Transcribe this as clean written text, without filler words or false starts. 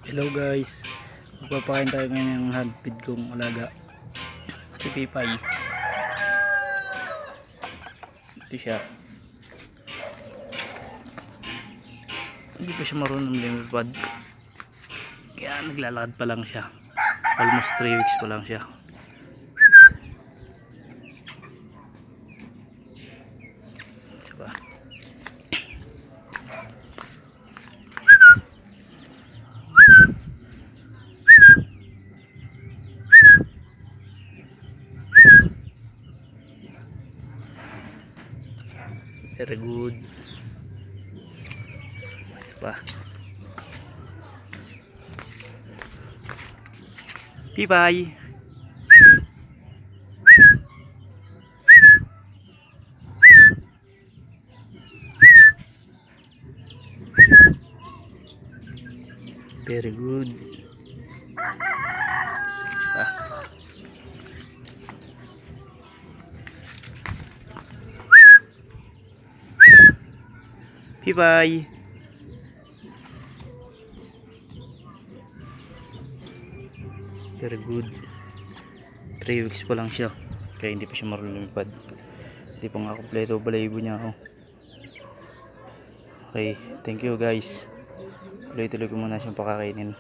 Hello guys, magpapakain tayo ngayon ng handfeed kong alaga, si Pipay. Ito siya, hindi pa siya marunong lumipad, kaya naglalakad pa lang siya. Almost 3 weeks pa lang siya. Diba? Very good. Diba? Pipay. Very good. Diba? Pipay. Very good. 3 weeks pa lang siya, kaya hindi pa siya marunong lumipad. Hindi pa nga kompleto balahibo niya. Okay, thank you guys. Tuloy-tuloy ko muna siyang pakakainin.